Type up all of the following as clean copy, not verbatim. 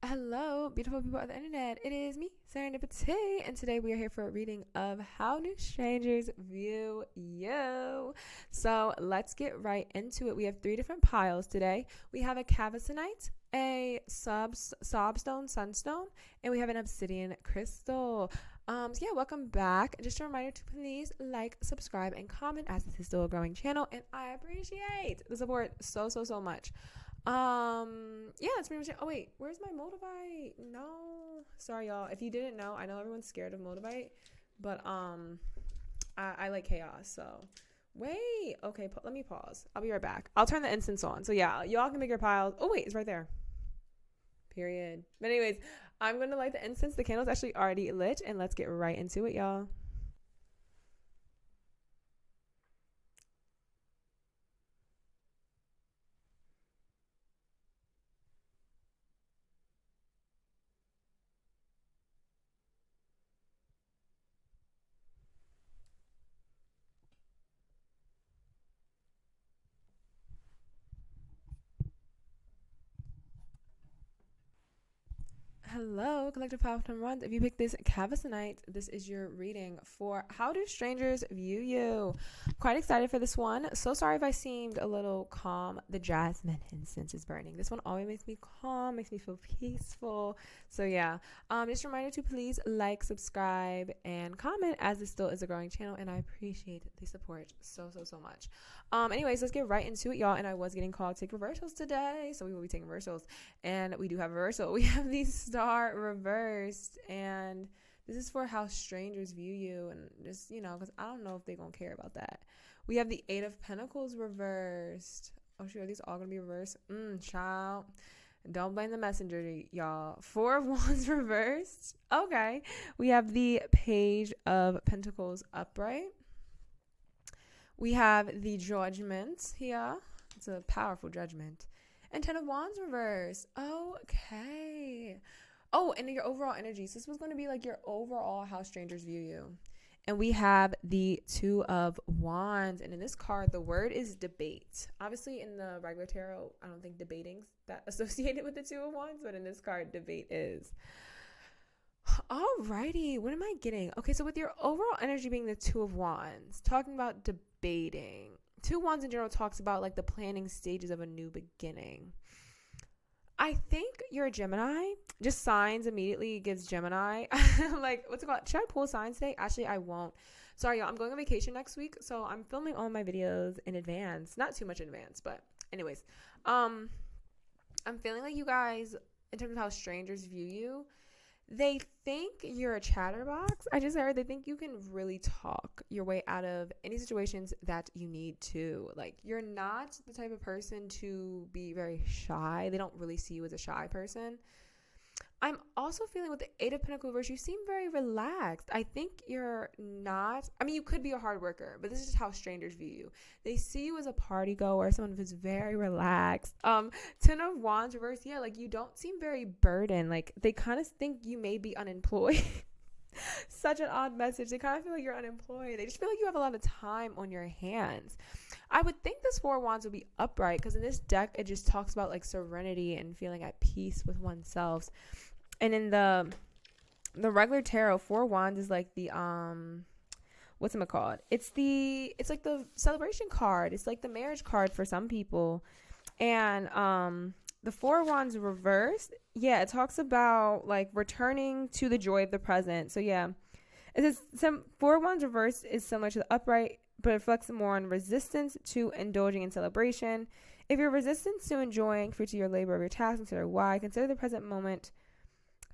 Hello, beautiful people of the internet. It is me, Serendipity, and today we are here for a reading of How Do Strangers View You? So let's get right into it. We have three different piles today. We have a cavesonite, a sobstone sunstone, and we have an obsidian crystal. Welcome back. Just a reminder to please like, subscribe, and comment as this is still a growing channel, and I appreciate the support so much. That's pretty much it. Oh wait, where's my motivite? No, sorry y'all. If you didn't know, I know everyone's scared of motivite, but I like chaos. So wait, okay, let me pause. I'll be right back. I'll turn the incense on. So yeah, y'all can make your piles. Oh wait, it's right there. Period. But anyways, I'm gonna light the incense. The candle's actually already lit, and let's get right into it, y'all. Hello, Collective Power Time Runs. If you pick this cavesonite, this is your reading for How Do Strangers View You? Quite excited for this one. So sorry if I seemed a little calm. The jasmine incense is burning. This one always makes me calm, makes me feel peaceful. So yeah, just a reminder to please like, subscribe, and comment as this still is a growing channel, and I appreciate the support so much. Anyways, let's get right into it, y'all. And I was getting called to take reversals today, so we will be taking reversals, and we do have a reversal. We have the star reversed, and this is for how strangers view you, and just, because I don't know if they're gonna care about that. We have the Eight of Pentacles reversed. Oh shoot, are these all gonna be reversed? Child, don't blame the messenger, y'all. Four of Wands reversed. Okay, we have the Page of Pentacles upright. We have the Judgment here. It's a powerful judgment. And Ten of Wands reverse. Okay. Oh, and your overall energy. So this was going to be like your overall how strangers view you. And we have the Two of Wands. And in this card, the word is debate. Obviously, in the regular tarot, I don't think debating's that associated with the Two of Wands. But in this card, debate is. Alrighty, what am I getting? Okay, so with your overall energy being the Two of Wands, talking about debating. Two of Wands in general talks about like the planning stages of a new beginning. I think you're a Gemini. Just signs immediately gives Gemini. Like, what's it called? Should I pull signs today? Actually, I won't. Sorry, y'all. I'm going on vacation next week, so I'm filming all my videos in advance. Not too much in advance, but anyways. I'm feeling like you guys, in terms of how strangers view you, they think you're a chatterbox. I just heard they think you can really talk your way out of any situations that you need to. Like, you're not the type of person to be very shy. They don't really see you as a shy person. I'm also feeling with the Eight of Pentacles reverse, you seem very relaxed. I think you're not, I mean, you could be a hard worker, but this is just how strangers view you. They see you as a party goer, someone who's very relaxed. Ten of Wands reverse, yeah, like you don't seem very burdened. Like they kind of think you may be unemployed. Such an odd message. They kind of feel like you're unemployed. They just feel like you have a lot of time on your hands. I would think this Four of Wands would be upright because in this deck, it just talks about like serenity and feeling at peace with oneself. And in the regular tarot, Four of Wands is like the what's it called? It's like the celebration card. It's like the marriage card for some people. And the Four of Wands reversed, yeah, it talks about like returning to the joy of the present. So yeah, it says some Four of Wands reversed is similar to the upright, but it reflects more on resistance to indulging in celebration. If you're resistant to enjoying fruits of your labor of your task, consider why. Consider the present moment.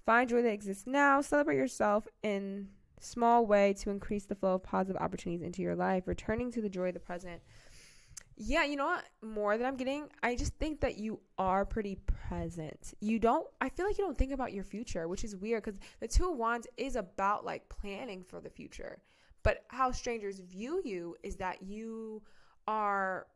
Find joy that exists now. Celebrate yourself in small way to increase the flow of positive opportunities into your life. Returning to the joy of the present. Yeah, you know what? More than I'm getting, I just think that you are pretty present. I feel like you don't think about your future, which is weird because the Two of Wands is about like planning for the future. But how strangers view you is that you are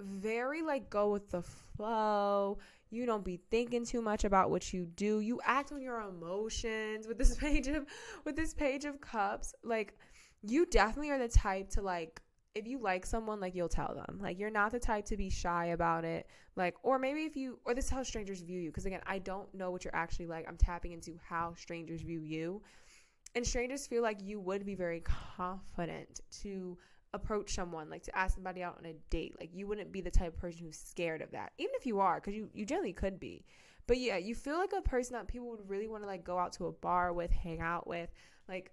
very like go with the flow. You don't be thinking too much about what you do. You act on your emotions with this page of cups. Like, you definitely are the type to like if you like someone, like, you'll tell them. Like, you're not the type to be shy about it. Like, or maybe if you, or this is how strangers view you. Because again, I don't know what you're actually like. I'm tapping into how strangers view you. And strangers feel like you would be very confident to approach someone, like to ask somebody out on a date. Like, you wouldn't be the type of person who's scared of that, even if you are, because you generally could be. But yeah, you feel like a person that people would really want to like go out to a bar with, hang out with. Like,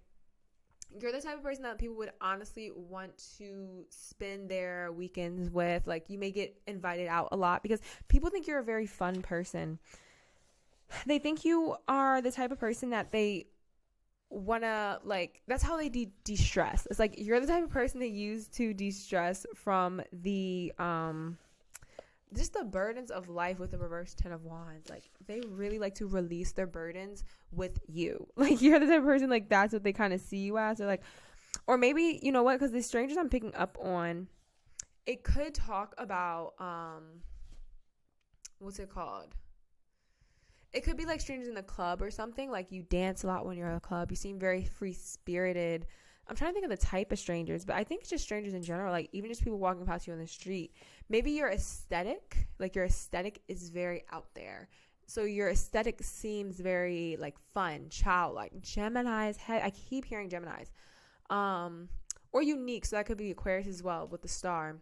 you're the type of person that people would honestly want to spend their weekends with. Like, you may get invited out a lot because people think you're a very fun person. They think you are the type of person that they wanna, like, that's how they de-stress. It's like you're the type of person they use to de-stress from the just the burdens of life with the reverse 10 of wands. Like, they really like to release their burdens with you. Like, you're the type of person, like, that's what they kind of see you as. Or like, or maybe, you know what, because the strangers I'm picking up on, it could talk about what's it called, it could be like strangers in the club or something. Like, you dance a lot when you're at a club. You seem very free-spirited. I'm trying to think of the type of strangers, but I think it's just strangers in general. Like, even just people walking past you on the street. Maybe your aesthetic, like, your aesthetic is very out there. So your aesthetic seems very, like, fun, childlike. Geminis, I keep hearing Geminis. Or unique, so that could be Aquarius as well with the star.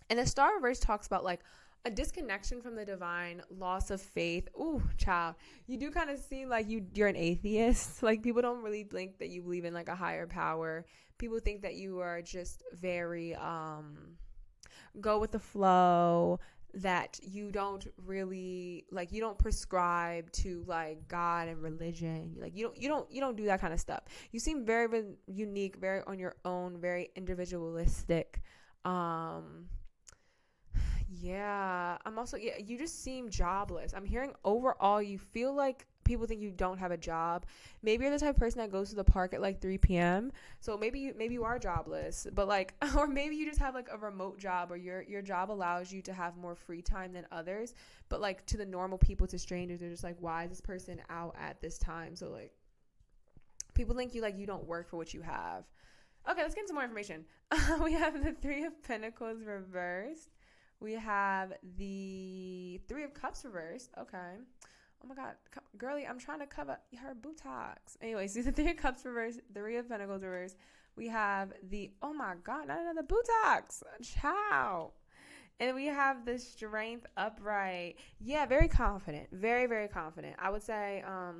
And the star reverse talks about, like, a disconnection from the divine, loss of faith. Ooh, child. You do kind of seem like you're an atheist. Like, people don't really think that you believe in, like, a higher power. People think that you are just very go with the flow, that you don't really, like, you don't prescribe to, like, God and religion. Like, you don't do that kind of stuff. You seem very, very unique, very on your own, very individualistic. Yeah, I'm also, yeah, you just seem jobless. I'm hearing overall you feel like people think you don't have a job. Maybe you're the type of person that goes to the park at like 3 p.m. So maybe you are jobless, but like, or maybe you just have like a remote job, or your job allows you to have more free time than others. But like, to the normal people, to strangers, they're just like, why is this person out at this time? So like, people think you don't work for what you have. Okay, let's get into more information. We have the Three of Pentacles reversed. We have the Three of Cups reversed. Okay. Oh my God. Girlie, I'm trying to cover her buttocks. Anyways, the Three of Cups reversed. Three of Pentacles reversed. We have the, oh my God, not another buttocks. Ciao. And we have the Strength upright. Yeah, very confident. Very, very confident. I would say, oh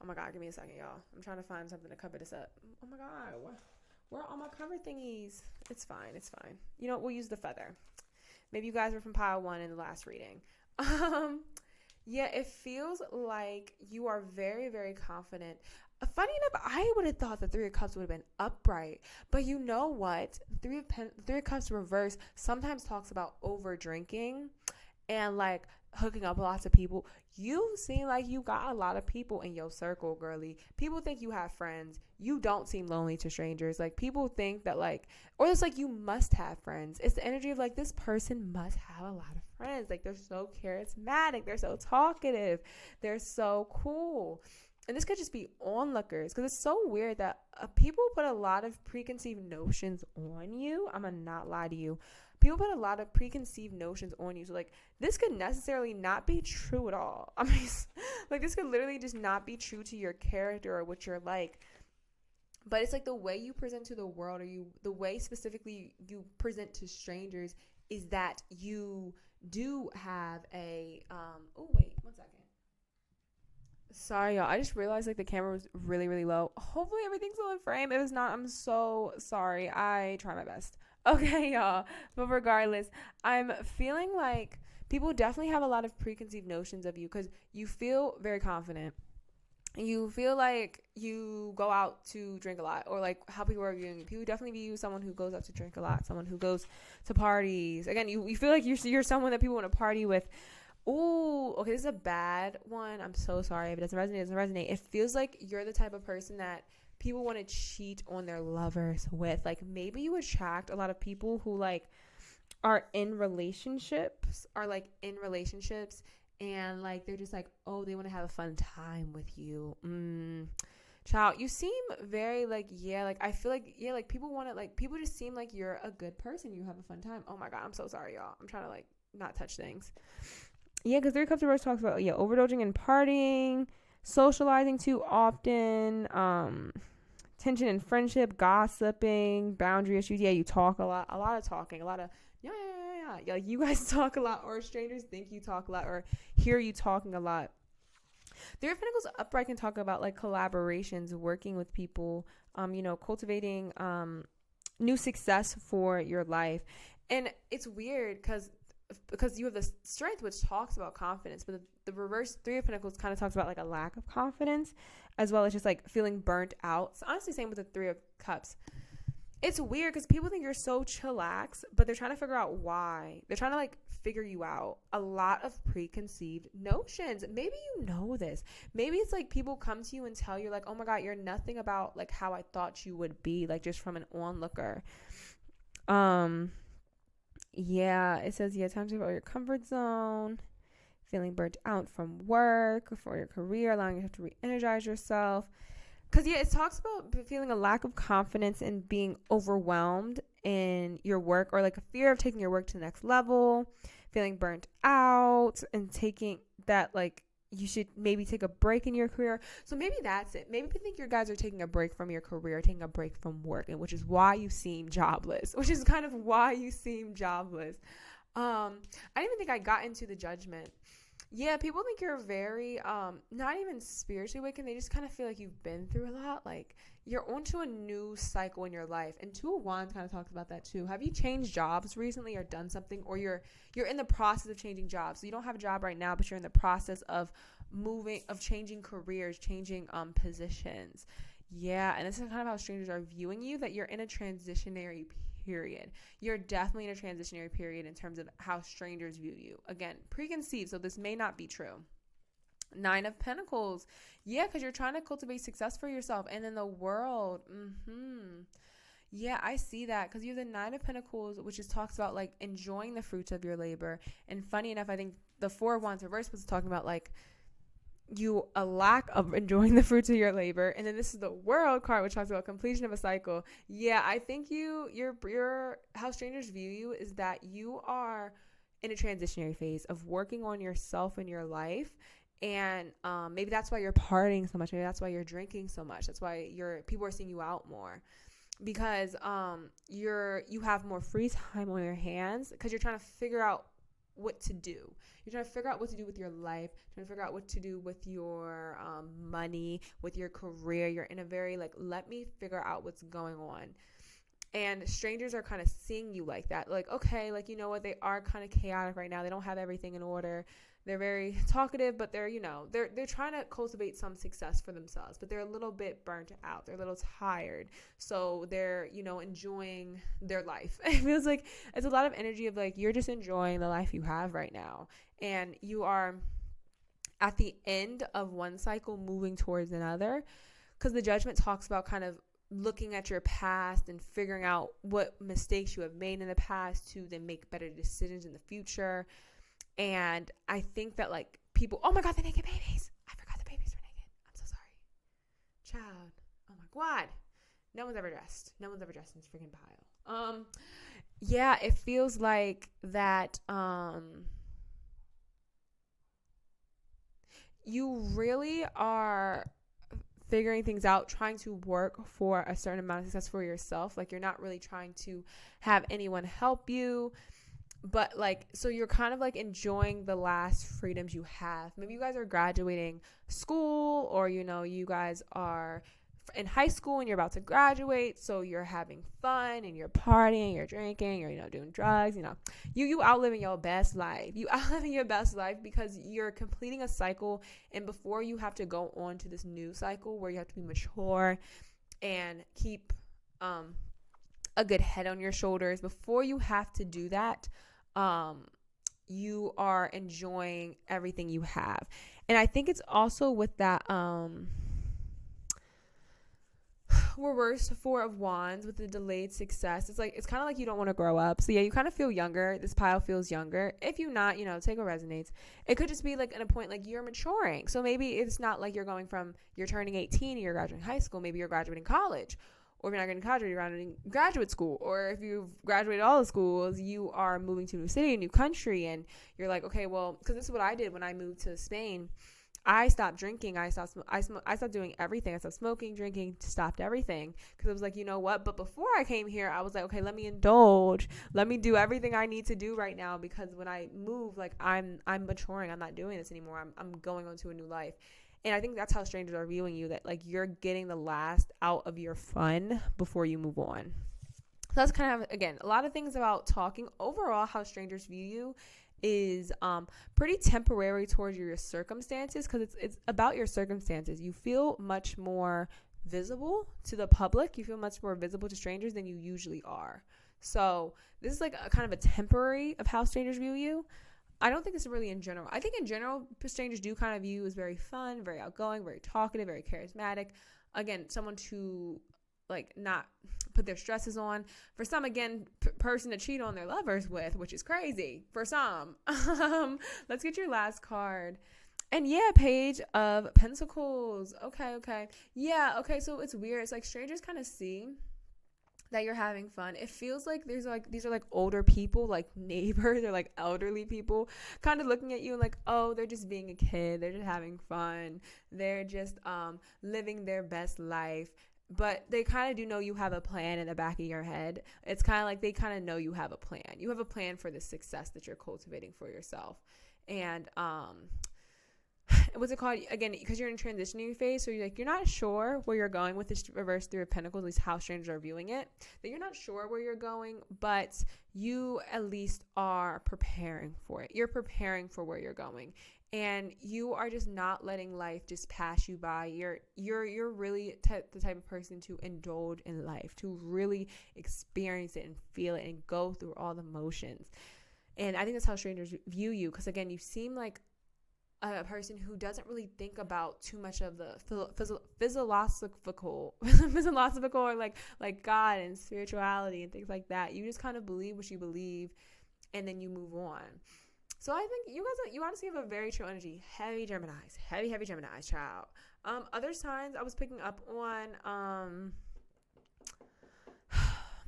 my God, give me a second, y'all. I'm trying to find something to cover this up. Oh my God. Where are all my cover thingies? It's fine. It's fine. You know what? We'll use the feather. Maybe you guys were from pile 1 in the last reading. Yeah, it feels like you are very, very confident. Funny enough, I would have thought the Three of Cups would have been upright. But you know what? Three of Cups reverse sometimes talks about over drinking and like hooking up with lots of people. You seem like you got a lot of people in your circle, girly. People think you have friends. You don't seem lonely to strangers. Like, people think that, like, or it's like you must have friends. It's the energy of like, this person must have a lot of friends. Like, they're so charismatic. They're so talkative. They're so cool. And this could just be onlookers, because it's so weird that people put a lot of preconceived notions on you. I'm going to not lie to you. People put a lot of preconceived notions on you. So, like, this could necessarily not be true at all. I mean, like, this could literally just not be true to your character or what you're like. But it's like the way you present to the world, or the way specifically you present to strangers, is that you do have a, oh, wait, 1 second. Sorry, y'all. I just realized, like, the camera was really, really low. Hopefully everything's still in frame. If it's not, I'm so sorry. I try my best. Okay, y'all. But regardless, I'm feeling like people definitely have a lot of preconceived notions of you, because you feel very confident. You feel like you go out to drink a lot, or like how people are viewing you. People definitely view you as someone who goes out to drink a lot, someone who goes to parties. Again, you feel like you're someone that people want to party with. Ooh, okay, this is a bad one. I'm so sorry if it doesn't resonate. It feels like you're the type of person that people want to cheat on their lovers with. Like, maybe you attract a lot of people who like are in relationships, and like they're just like, oh, they want to have a fun time with you. Child, you seem very like, yeah, like I feel like, yeah, like people want to, like people just seem like you're a good person. You have a fun time. Oh my God, I'm so sorry, y'all. I'm trying to like not touch things. Yeah, because Three Cups of Rose talks about, yeah, overdosing and partying, socializing too often, tension in friendship, gossiping, boundary issues. Yeah, you talk a lot of talking, a lot of, yeah. Like you guys talk a lot, or strangers think you talk a lot, or hear you talking a lot. Three of Pentacles upright can talk about like collaborations, working with people, cultivating new success for your life. And it's weird because you have the Strength, which talks about confidence, but the reverse Three of Pentacles kind of talks about like a lack of confidence, as well as just like feeling burnt out. So honestly, same with the Three of Cups. It's weird because people think you're so chillax, but they're trying to figure out why. They're trying to like figure you out. A lot of preconceived notions. Maybe you know this. Maybe it's like people come to you and tell you like, oh my God, you're nothing about like how I thought you would be, like just from an onlooker. Yeah, it says, yeah, time to go out of your comfort zone, feeling burnt out from work, for your career, allowing yourself to re-energize yourself. Because, yeah, it talks about feeling a lack of confidence and being overwhelmed in your work, or like a fear of taking your work to the next level, feeling burnt out, and taking that, like, you should maybe take a break in your career. So maybe that's it. Maybe you think your guys are taking a break from your career, taking a break from work, and which is why you seem jobless, I didn't even think I got into the judgment. Yeah, people think you're very, not even spiritually awakened. They just kind of feel like you've been through a lot. Like, you're onto a new cycle in your life. And Two of Wands kind of talks about that too. Have you changed jobs recently or done something? Or you're in the process of changing jobs. So you don't have a job right now, but you're in the process of changing careers, changing positions. Yeah, and this is kind of how strangers are viewing you, that you're in a transitionary period. You're definitely in a transitionary period in terms of how strangers view you. Again, preconceived, so this may not be true. Nine of Pentacles. Yeah, because you're trying to cultivate success for yourself and in the world. Yeah, I see that, because you have the Nine of Pentacles, which just talks about like enjoying the fruits of your labor. And funny enough, I think the Four of Wands reverse was talking about like a lack of enjoying the fruits of your labor. And then this is the World card, which talks about completion of a cycle. Yeah, I think you're how strangers view you is that you are in a transitionary phase of working on yourself and your life. And maybe that's why you're partying so much. Maybe that's why you're drinking so much. That's why people are seeing you out more, because you have more free time on your hands, because you're trying to figure out what to do. You're trying to figure out what to do with your life, trying to figure out what to do with your money, with your career. You're in a very like, let me figure out what's going on. And strangers are kind of seeing you like that. Like, okay, like, you know what? They are kind of chaotic right now. They don't have everything in order. They're very talkative, but they're trying to cultivate some success for themselves, but they're a little bit burnt out. They're a little tired. So they're, enjoying their life. It feels like it's a lot of energy of like, you're just enjoying the life you have right now. And you are at the end of one cycle moving towards another, because the Judgment talks about kind of looking at your past and figuring out what mistakes you have made in the past to then make better decisions in the future. And I think that like people, oh my God, the naked babies. I forgot the babies were naked. I'm so sorry. Child. Oh my God. No one's ever dressed. No one's ever dressed in this freaking pile. Yeah, it feels like that, you really are figuring things out, trying to work for a certain amount of success for yourself. Like, you're not really trying to have anyone help you, but like, so you're kind of like enjoying the last freedoms you have. Maybe you guys are graduating school, or you guys are in high school and you're about to graduate, so you're having fun and you're partying, you're drinking, you're doing drugs. You outliving your best life. Because you're completing a cycle, and before you have to go on to this new cycle where you have to be mature and keep a good head on your shoulders, before you have to do that, you are enjoying everything you have. And I think it's also with that reverse Four of Wands with the delayed success. It's like, it's kind of like you don't want to grow up. So yeah, you kind of feel younger. This pile feels younger. If you not, take what resonates. It could just be like at a point like you're maturing. So maybe it's not like you're going from, you're turning 18 and you're graduating high school. Maybe you're graduating college. Or if you're not getting college, you're graduating graduate school. Or if you've graduated all the schools, you are moving to a new city, a new country. And you're like, okay, well, because this is what I did when I moved to Spain. I stopped drinking. I stopped doing everything. I stopped smoking, drinking, stopped everything. Because I was like, you know what? But before I came here, I was like, okay, let me indulge. Let me do everything I need to do right now. Because when I move, like I'm maturing. I'm not doing this anymore. I'm going on to a new life. And I think that's how strangers are viewing you. That like you're getting the last out of your fun before you move on. So that's kind of, again, a lot of things about talking. Overall, how strangers view you is pretty temporary towards your circumstances, because it's about your circumstances. You feel much more visible to the public. You feel much more visible to strangers than you usually are. So this is like a kind of a temporary of how strangers view you. I don't think it's really in general. I think in general, strangers do kind of view you as very fun, very outgoing, very talkative, very charismatic. Again, someone to like not put their stresses on. For some, again, person to cheat on their lovers with, which is crazy for some. Let's get your last card. And yeah, Page of Pentacles. Okay. Yeah, okay, so it's weird. It's like strangers kind of see that you're having fun. It feels like these are like older people, like neighbors or like elderly people kind of looking at you and like, oh, they're just being a kid. They're just having fun. They're just living their best life. But they kind of do know you have a plan in the back of your head. It's kind of like they kind of know you have a plan. You have a plan for the success that you're cultivating for yourself. And what's it called? Again, because you're in a transitioning phase, so you're not sure where you're going with this reverse Three of Pentacles, at least how strangers are viewing it. That you're not sure where you're going, but you at least are preparing for it. You're preparing for where you're going. And you are just not letting life just pass you by. You're really the type of person to indulge in life, to really experience it and feel it and go through all the motions. And I think that's how strangers view you. Because again, you seem like a person who doesn't really think about too much of the philosophical or like God and spirituality and things like that. You just kind of believe what you believe, and then you move on. So I think you guys, you honestly have a very true energy. Heavy Geminis. Heavy Geminis, child. Other signs I was picking up on,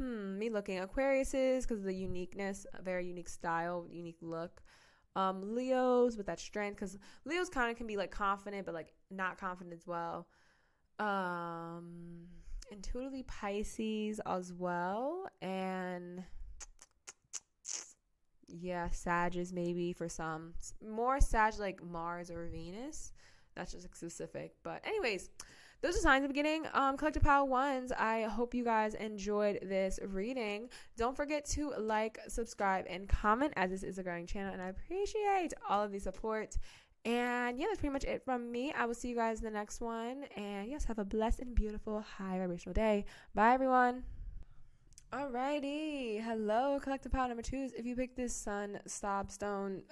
me looking Aquariuses because of the uniqueness, a very unique style, unique look. Leos with that strength, because Leos kind of can be like confident, but like not confident as well. Intuitively Pisces as well. And yeah, Sagittarius maybe for some. More Sag like Mars or Venus. That's just specific. But anyways, those are signs of beginning. Collective Pile Ones. I hope you guys enjoyed this reading. Don't forget to like, subscribe, and comment, as this is a growing channel, and I appreciate all of the support. And yeah, that's pretty much it from me. I will see you guys in the next one. And yes, have a blessed and beautiful high vibrational day. Bye, everyone. Alrighty, hello, collective pile number 2s. If you picked this sun, stop, stone,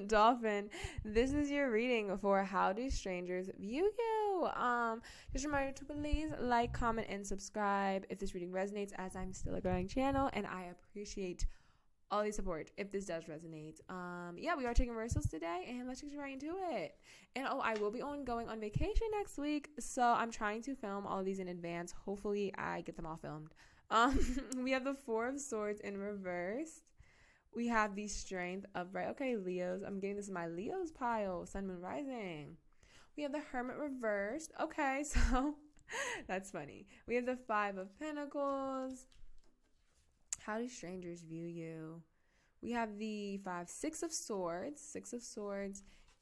dolphin, this is your reading for how do strangers view you. Just a reminder to please like, comment, and subscribe if this reading resonates, as I'm still a growing channel, and I appreciate all the support if this does resonate. Yeah, we are taking rehearsals today, and let's get right into it. And I will be going on vacation next week, so I'm trying to film all of these in advance. Hopefully I get them all filmed. We have the Four of Swords in reverse. We have the Strength upright. Okay, Leos. I'm getting this in my Leos pile. Sun, Moon, Rising. We have the Hermit reversed. Okay, so that's funny. We have the Five of Pentacles. How do strangers view you? We have the Six of Swords.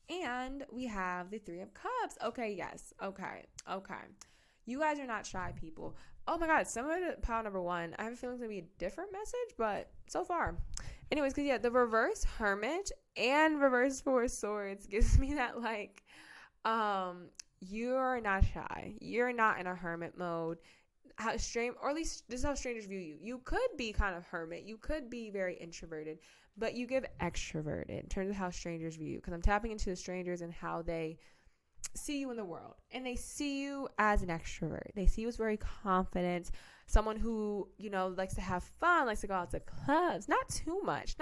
And we have the Three of Cups. Okay, yes. Okay. You guys are not shy people. Oh my God, some of the pile number 1, I have a feeling it's going to be a different message, but so far. Anyways, because yeah, the reverse Hermit and reverse Four of Swords gives me that like, you're not shy. You're not in a hermit mode. Or at least this is how strangers view you. You could be kind of hermit. You could be very introverted, but you give extroverted in terms of how strangers view you. Because I'm tapping into the strangers and how they see you in the world, and they see you as an extrovert. They see you as very confident, someone who, you know, likes to have fun, likes to go out to clubs, not too much,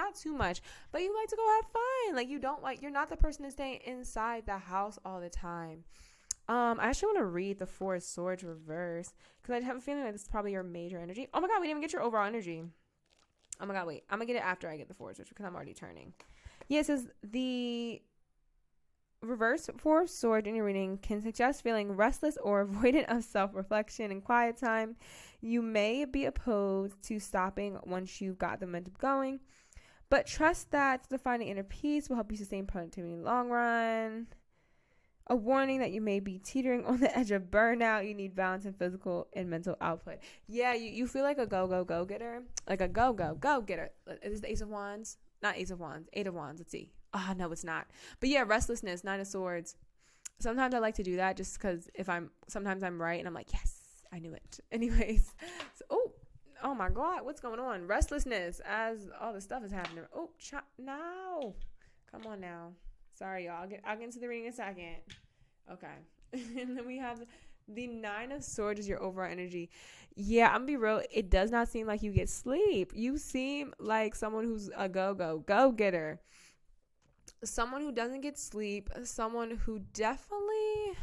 but you like to go have fun. Like, you're not the person to stay inside the house all the time. I actually want to read the Four of Swords reverse, because I have a feeling that this is probably your major energy. Oh my God, we didn't even get your overall energy. Oh my God, wait. I'm going to get it after I get the Four of Swords, because I'm already turning. Yeah, it says the reverse Four of Swords in your reading can suggest feeling restless or avoidant of self-reflection and quiet time. You may be opposed to stopping once you've got the momentum going, but trust that the finding inner peace will help you sustain productivity in the long run. A warning that you may be teetering on the edge of burnout. You need balance in physical and mental output. Yeah, you feel like a go getter. Like a go getter. Is this the Ace of Wands? Not Ace of Wands. Eight of Wands. Let's see. Oh, no, it's not. But yeah, restlessness, Nine of Swords. Sometimes I like to do that just because sometimes I'm right and I'm like, yes, I knew it. Anyways. So, oh my God, what's going on? Restlessness as all the stuff is happening. Oh, no. Come on now. Sorry, y'all. I'll get into the reading in a second. Okay. And then we have the Nine of Swords is your overall energy. Yeah, I'm going to be real. It does not seem like you get sleep. You seem like someone who's a go-getter. Someone who doesn't get sleep. Someone who definitely...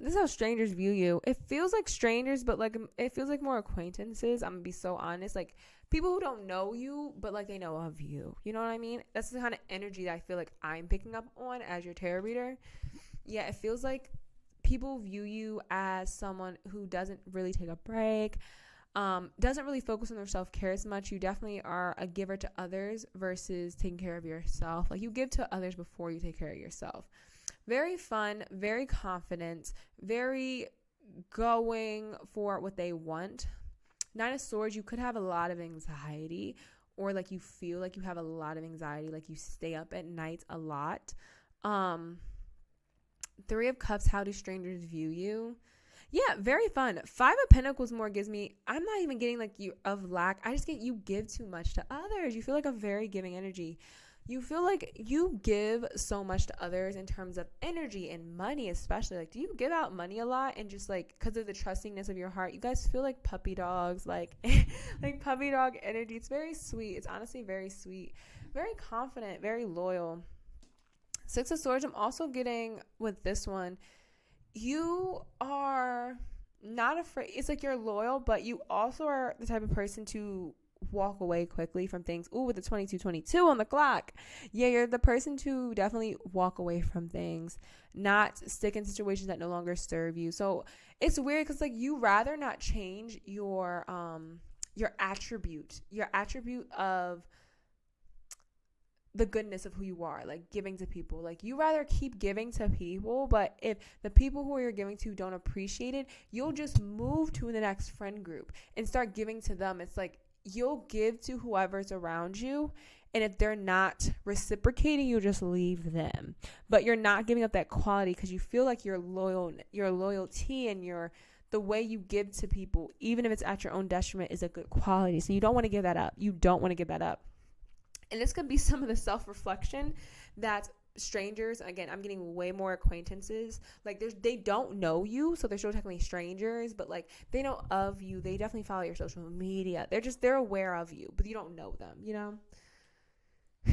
this is how strangers view you. It feels like strangers, but like it feels like more acquaintances. I'm going to be so honest. Like, people who don't know you, but like they know of you. You know what I mean? That's the kind of energy that I feel like I'm picking up on as your tarot reader. Yeah, it feels like people view you as someone who doesn't really take a break, doesn't really focus on their self-care as much. You definitely are a giver to others versus taking care of yourself. Like, you give to others before you take care of yourself. Very fun, very confident, very going for what they want. Nine of Swords, you could have a lot of anxiety, or like you feel like you have a lot of anxiety, like you stay up at night a lot. Three of Cups, how do strangers view you? Yeah, very fun. Five of Pentacles more gives me, I'm not even getting like you of lack. I just get you give too much to others. You feel like a very giving energy. You feel like you give so much to others in terms of energy and money, especially. Like, do you give out money a lot? And just like, because of the trustingness of your heart, you guys feel like puppy dogs, like like puppy dog energy. It's very sweet. It's honestly very sweet, very confident, very loyal. Six of Swords, I'm also getting with this one, you are not afraid. It's like you're loyal, but you also are the type of person to walk away quickly from things. Ooh, with the 2222 on the clock. Yeah, you're the person to definitely walk away from things, not stick in situations that no longer serve you. So it's weird because like you rather not change your attribute of the goodness of who you are, like giving to people. Like, you rather keep giving to people, but if the people who you're giving to don't appreciate it, you'll just move to the next friend group and start giving to them. It's like you'll give to whoever's around you, and if they're not reciprocating, you'll just leave them. But you're not giving up that quality because you feel like your loyalty and the way you give to people, even if it's at your own detriment, is a good quality. So you don't want to give that up. And this could be some of the self-reflection that strangers, again, I'm getting way more acquaintances. Like, they don't know you, so they're still technically strangers, but like they know of you. They definitely follow your social media. They're aware of you, but you don't know them, you know?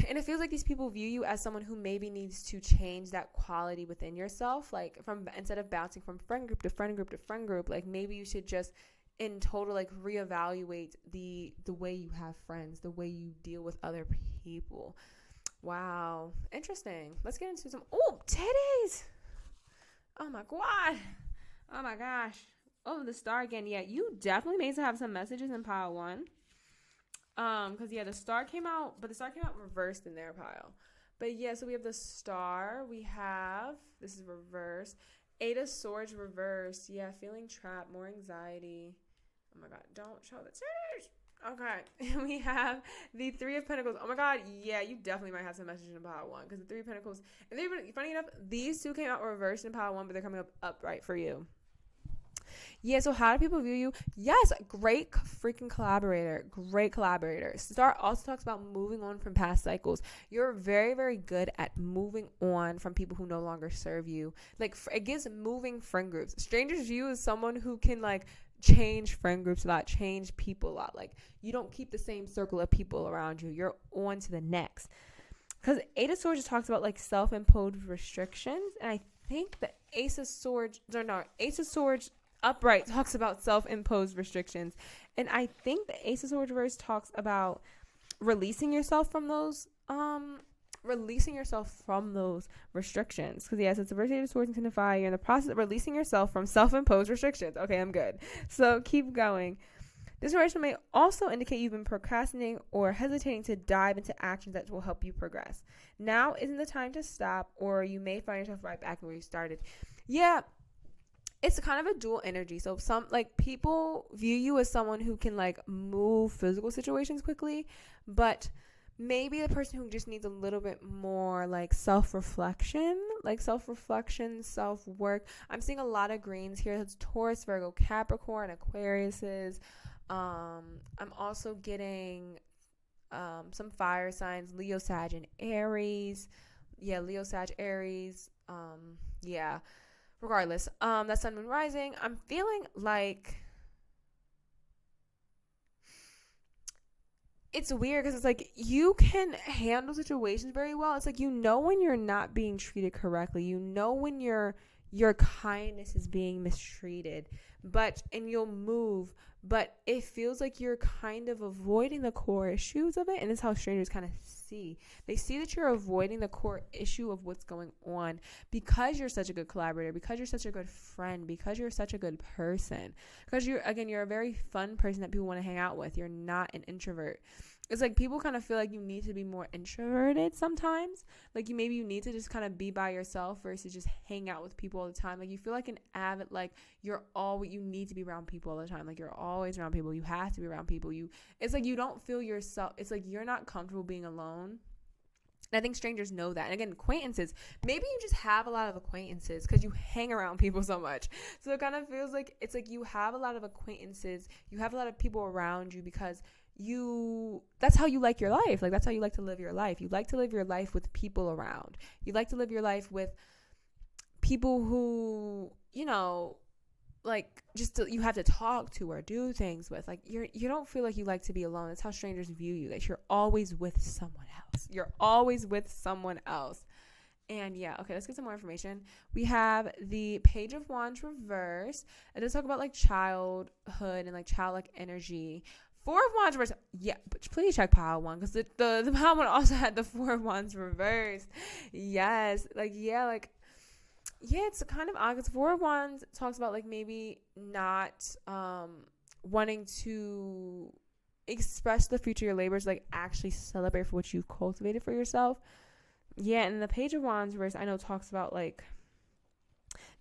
And it feels like these people view you as someone who maybe needs to change that quality within yourself. Like, instead of bouncing from friend group to friend group to friend group, like maybe you should just in total like reevaluate the way you have friends, the way you deal with other people. Wow, interesting. Let's get into some titties. Oh my god. Oh my gosh. Oh, the star again. Yeah, you definitely may have some messages in pile one. Because yeah, the star came out, but the star came out reversed in their pile. But yeah, so we have the star. This is reverse. Eight of Swords reversed. Yeah, feeling trapped, more anxiety. Oh my god, don't show the titties. Okay, we have the Three of Pentacles. Oh my god, yeah, you definitely might have some messages in pile one, because the Three of Pentacles, and funny enough, these two came out reversed in pile one, but they're coming up upright for you. Yeah, so how do people view you? Yes, great freaking collaborator. Great collaborator. Star also talks about moving on from past cycles. You're very, very good at moving on from people who no longer serve you. Like, it gives moving friend groups. Strangers view as someone who can, like, change friend groups a lot, change people a lot. Like, you don't keep the same circle of people around you. You're on to the next. Because Eight of Swords just talks about, like, self-imposed restrictions. And I think the Ace of Swords upright talks about self-imposed restrictions, and I think the Ace of Swords reverse talks about releasing yourself from those restrictions. Because yes, it's a verse of swords and signify you're in the process of releasing yourself from self-imposed restrictions. Okay, I'm good. So keep going. This revelation may also indicate you've been procrastinating or hesitating to dive into actions that will help you progress. Now isn't the time to stop, or you may find yourself right back where you started. Yeah, it's kind of a dual energy. So some, like, people view you as someone who can, like, move physical situations quickly, but maybe the person who just needs a little bit more, like, self-reflection, self-work. I'm seeing a lot of greens here. That's Taurus, Virgo, Capricorn, Aquariuses. I'm also getting some fire signs, Leo, Sag, and Aries. Yeah, Leo, Sag, Aries. Yeah. Regardless, that sun, moon, rising, I'm feeling like it's weird because it's like you can handle situations very well. It's like, you know, when you're not being treated correctly, you know, when your kindness is being mistreated, and you'll move, but it feels like you're kind of avoiding the core issues of it. And it's how strangers kind of see. They see that you're avoiding the core issue of what's going on because you're such a good collaborator, because you're such a good friend, because you're such a good person, because you're a very fun person that people want to hang out with. You're not an introvert. It's like people kind of feel like you need to be more introverted sometimes. Like, you need to just kind of be by yourself versus just hang out with people all the time. Like, you feel like an avid, like, you need to be around people all the time. Like, you're always around people. You have to be around people. It's like you don't feel yourself. It's like you're not comfortable being alone. And I think strangers know that. And again, acquaintances. Maybe you just have a lot of acquaintances because you hang around people so much. So it kind of feels like it's like you have a lot of acquaintances. You have a lot of people around you because that's how you like your life. Like, that's how you like to live your life. You like to live your life with people around. You like to live your life with people who, you know, like, just you have to talk to or do things with. Like, you don't feel like you like to be alone. That's how strangers view you. That you're always with someone else. You're always with someone else. And yeah, okay, let's get some more information. We have the Page of Wands reverse. It does talk about, like, childhood and, like, childlike energy. Four of Wands reverse. Yeah, but please check pile one, because the pile one also had the Four of Wands reversed. Yes, it's kind of odd, because Four of Wands talks about, like, maybe not wanting to express the fruit of your labors, like, actually celebrate for what you've cultivated for yourself. Yeah, and the Page of Wands reverse, I know, talks about, like,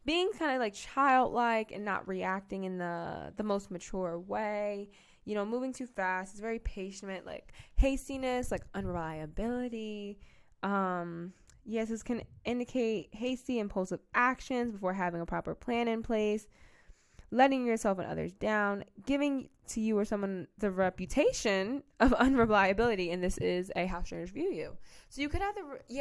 being kind of, like, childlike and not reacting in the most mature way. You know, moving too fast. It's very patient, like hastiness, like unreliability. Yes, this can indicate hasty, impulsive actions before having a proper plan in place, letting yourself and others down, giving to you or someone the reputation of unreliability, and this is how strangers view you. So you could have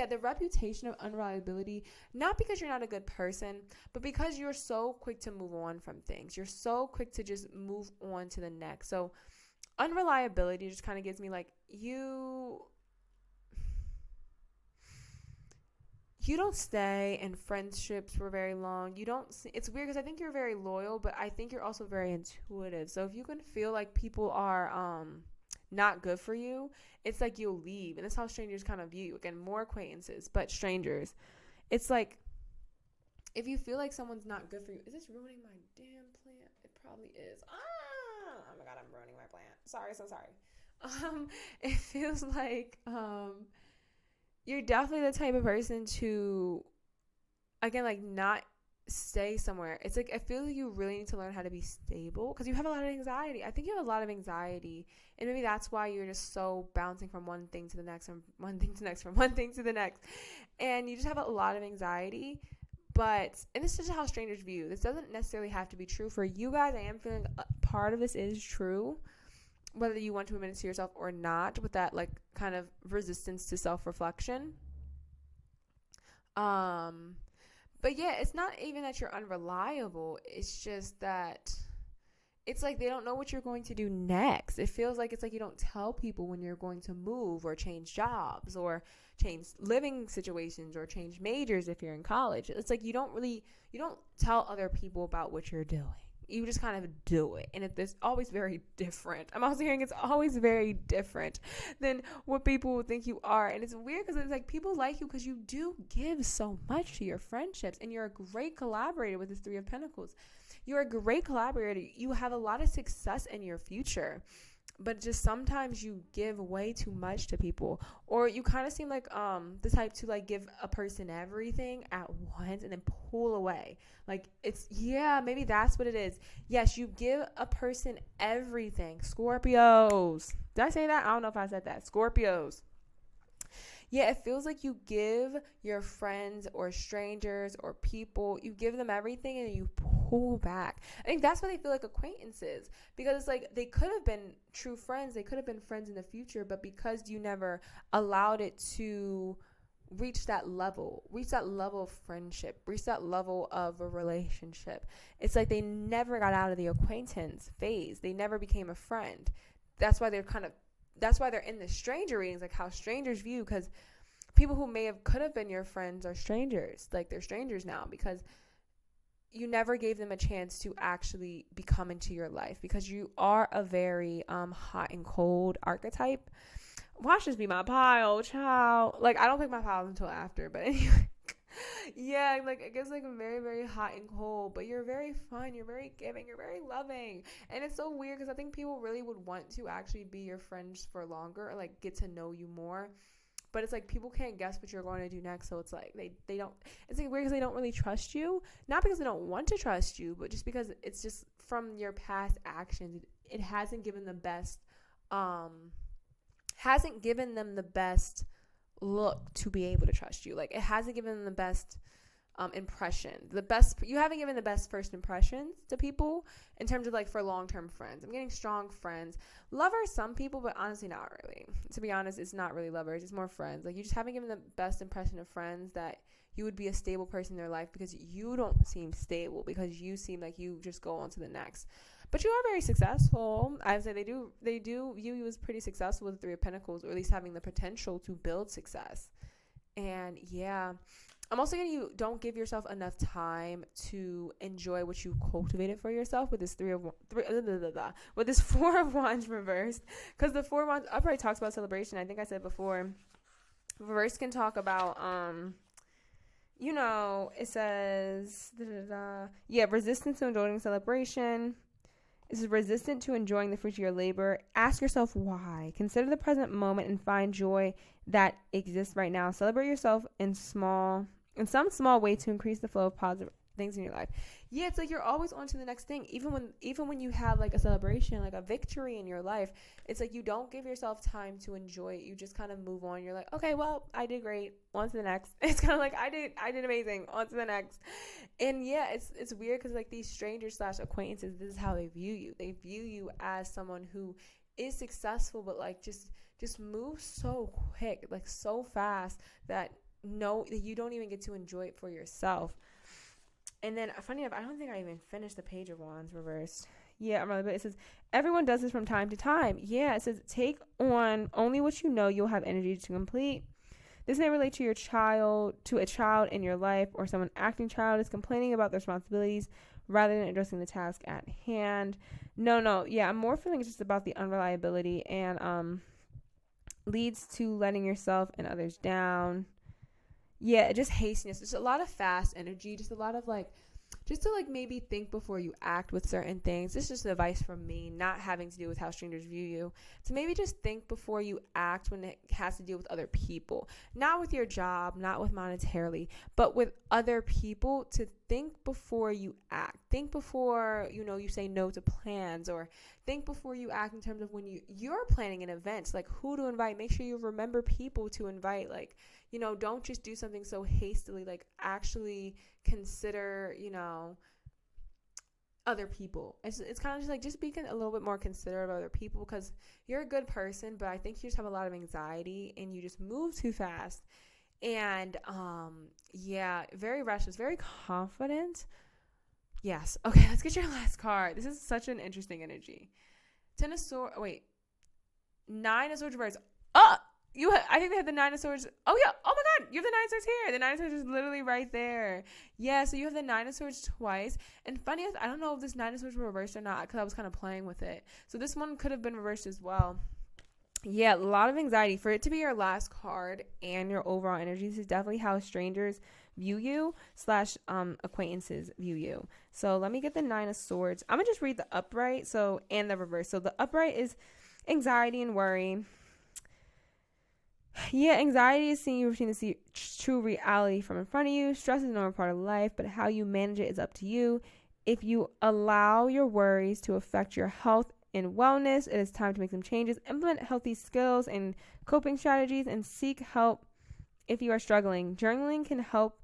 the reputation of unreliability, not because you're not a good person, but because you're so quick to move on from things. You're so quick to just move on to the next. So unreliability just kind of gives me, like, you don't stay in friendships for very long. It's weird because I think you're very loyal, but I think you're also very intuitive. So if you can feel like people are not good for you, it's like you'll leave. And that's how strangers kind of view you. Again, more acquaintances, but strangers. It's like, if you feel like someone's not good for you, is this ruining my damn plant? It probably is. Oh my God, I'm ruining my plant. Sorry, so sorry. It feels like, you're definitely the type of person to, again, like, not stay somewhere. It's like, I feel like you really need to learn how to be stable because you have a lot of anxiety. I think you have a lot of anxiety, and maybe that's why you're just so bouncing from one thing to the next, from one thing to the next, from one thing to the next, and you just have a lot of anxiety. But, and this is just how strangers view. This doesn't necessarily have to be true for you guys. I am feeling part of this is true, whether you want to admit it to yourself or not, with that like kind of resistance to self-reflection. But yeah, it's not even that you're unreliable. It's just that it's like they don't know what you're going to do next. It feels like it's like you don't tell people when you're going to move or change jobs or change living situations or change majors if you're in college. It's like you don't tell other people about what you're doing. You just kind of do it. And it's always very different. I'm also hearing it's always very different than what people would think you are. And it's weird because it's like people like you because you do give so much to your friendships. And you're a great collaborator with this Three of Pentacles. You're a great collaborator. You have a lot of success in your future. But just sometimes you give way too much to people, or you kind of seem like the type to like give a person everything at once and then pull away. Like maybe that's what it is. Yes, you give a person everything. Scorpios. Did I say that? I don't know if I said that. Scorpios. Yeah, it feels like you give your friends or strangers or people, you give them everything and you pull back. I think that's why they feel like acquaintances, because it's like they could have been true friends. They could have been friends in the future, but because you never allowed it to reach that level of friendship, reach that level of a relationship, it's like they never got out of the acquaintance phase. They never became a friend. That's why they're in the stranger readings, like how strangers view, because people who could have been your friends are strangers. Like they're strangers now because you never gave them a chance to actually become into your life, because you are a very hot and cold archetype. Watch this be my pile, child. Like I don't pick my piles until after, but anyway. Yeah, like I guess like very, very hot and cold, but you're very fun, you're very giving, you're very loving. And it's so weird because I think people really would want to actually be your friends for longer, or like get to know you more. But it's like people can't guess what you're going to do next, so it's like they don't, it's like weird because they don't really trust you. Not because they don't want to trust you, but just because it's just from your past actions, it hasn't given the best look to be able to trust you. Like it hasn't given them the best impression. You haven't given the best first impressions to people in terms of like for long-term friends. I'm getting strong friends. Lovers, some people, but honestly not really. To be honest, it's not really lovers. It's more friends. Like you just haven't given the best impression of friends that you would be a stable person in their life, because you don't seem stable, because you seem like you just go on to the next. But you are very successful. I would say they do view you as pretty successful with the Three of Pentacles, or at least having the potential to build success. And yeah, I'm also getting you don't give yourself enough time to enjoy what you cultivated for yourself with this with this Four of Wands reversed, because the Four of Wands upright talks about celebration. I think I said before, reverse can talk about it says resistance to enjoying celebration. Is resistant to enjoying the fruits of your labor. Ask yourself why. Consider the present moment and find joy that exists right now. Celebrate yourself in some small way to increase the flow of positive things in your life. Yeah, it's like you're always on to the next thing. Even when you have like a celebration, like a victory in your life, it's like you don't give yourself time to enjoy it. You just kind of move on. You're like, okay, well, I did great. On to the next. It's kind of like I did amazing. On to the next. And yeah, it's weird because like these strangers / acquaintances, this is how they view you. They view you as someone who is successful, but like just moves so quick, like so fast that you don't even get to enjoy it for yourself. And then, funny enough, I don't think I even finished the Page of Wands reversed. Yeah, but it says, everyone does this from time to time. Yeah, it says, take on only what you know you'll have energy to complete. This may relate to a child in your life, or someone acting child is complaining about their responsibilities rather than addressing the task at hand. No. Yeah, I'm more feeling it's just about the unreliability and leads to letting yourself and others down. Yeah, just hastiness. Just a lot of fast energy. Just a lot of just to maybe think before you act with certain things. This is just advice from me, not having to do with how strangers view you. To maybe just think before you act when it has to deal with other people. Not with your job, not with monetarily, but with other people. To think before you act. Think before, you say no to plans, or think before you act in terms of when you're planning an event, like who to invite. Make sure you remember people to invite, You know, don't just do something so hastily. Like, actually consider, you know, other people. It's kind of just like, just be a little bit more considerate of other people, because you're a good person, but I think you just have a lot of anxiety and you just move too fast. And yeah, very restless, very confident. Yes. Okay, let's get your last card. This is such an interesting energy. Ten of Swords. Wait. Nine of Swords reverse. Oh, I think they had the Nine of Swords. Oh yeah. Oh my God, you have the Nine of Swords here. The Nine of Swords is literally right there. Yeah. So you have the Nine of Swords twice. And funny, I don't know if this Nine of Swords were reversed or not, because I was kind of playing with it. So this one could have been reversed as well. Yeah, a lot of anxiety. For it to be your last card and your overall energy, this is definitely how strangers view you / acquaintances view you. So let me get the Nine of Swords. I'm gonna just read the upright and the reverse. So the upright is anxiety and worry. Yeah, anxiety is seeing you routine to see true reality from in front of you. Stress is a normal part of life, but how you manage it is up to you. If you allow your worries to affect your health and wellness, it is time to make some changes. Implement healthy skills and coping strategies, and seek help if you are struggling. Journaling can help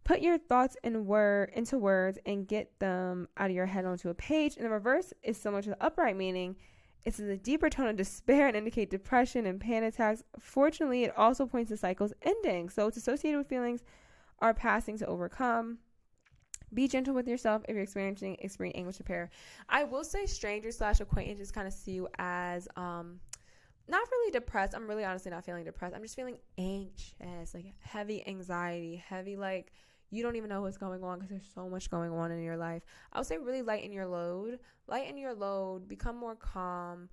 put your thoughts into words and get them out of your head onto a page. And the reverse is similar to the upright, meaning it's a deeper tone of despair and indicate depression and panic attacks. Fortunately, it also points to cycles ending. So it's associated with feelings are passing to overcome. Be gentle with yourself if you're experiencing extreme anguish to pair. I will say strangers / acquaintances kind of see you as not really depressed. I'm really honestly not feeling depressed. I'm just feeling anxious, like heavy anxiety, heavy, like you don't even know what's going on because there's so much going on in your life. I would say really lighten your load. Lighten your load. Become more calm.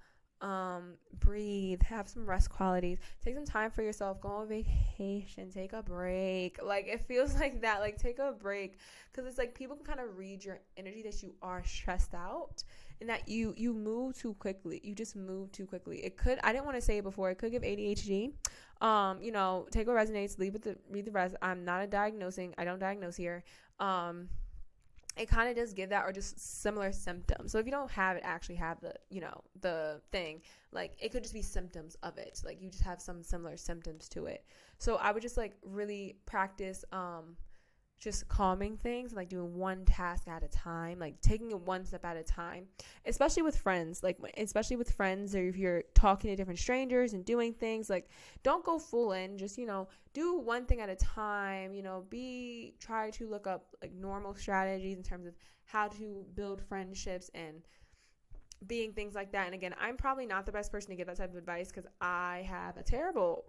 Breathe. Have some rest qualities. Take some time for yourself. Go on vacation. Take a break. Like, it feels like that. Like, take a break. Because it's like people can kind of read your energy that you are stressed out and that you move too quickly. You just move too quickly. It could, I didn't want to say it before, it could give ADHD. You know, take what resonates, read the rest. I'm not I don't diagnose here. It kind of does give that, or just similar symptoms. So if you don't have it, actually have the thing, like it could just be symptoms of it. Like you just have some similar symptoms to it. So I would just like really practice, just calming things, like doing one task at a time, like taking it one step at a time, especially with friends, or if you're talking to different strangers and doing things, like don't go full in, just, do one thing at a time, try to look up like normal strategies in terms of how to build friendships and being things like that. And again, I'm probably not the best person to give that type of advice because I have a terrible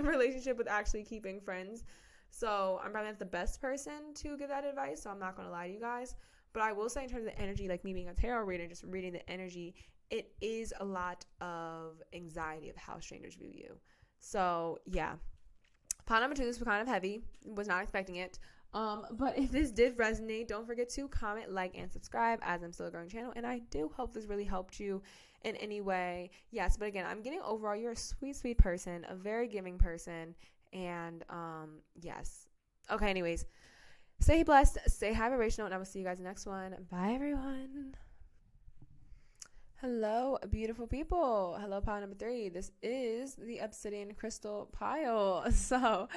relationship with actually keeping friends. So I'm probably not the best person to give that advice, so I'm not going to lie to you guys. But I will say in terms of the energy, like me being a tarot reader, just reading the energy, it is a lot of anxiety of how strangers view you. So, yeah. Pile number 2, this was kind of heavy. Was not expecting it. But if this did resonate, don't forget to comment, like, and subscribe, as I'm still a growing channel. And I do hope this really helped you in any way. Yes, but again, I'm getting overall, you're a sweet, sweet person, a very giving person. And, yes. Okay, anyways, stay blessed, stay high vibrational, and I will see you guys in the next one. Bye, everyone. Hello, beautiful people. Hello, pile number 3. This is the obsidian crystal pile. So,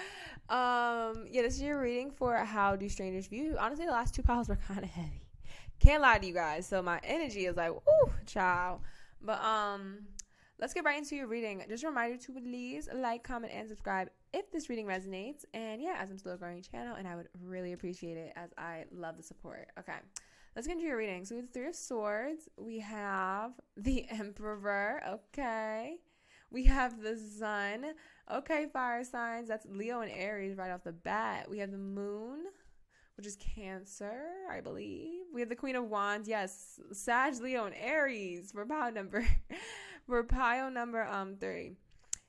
this is your reading for how do strangers view you. Honestly, the last 2 piles were kind of heavy. Can't lie to you guys. So my energy is like, ooh, child. But, let's get right into your reading. Just a reminder to please like, comment, and subscribe if this reading resonates. And yeah, as I'm still a growing channel, and I would really appreciate it as I love the support. Okay, let's get into your reading. So with the 3 of Swords, we have the Emperor. Okay. We have the Sun. Okay, fire signs. That's Leo and Aries right off the bat. We have the Moon, which is Cancer, I believe. We have the Queen of Wands. Yes, Sag, Leo, and Aries for pile number 3.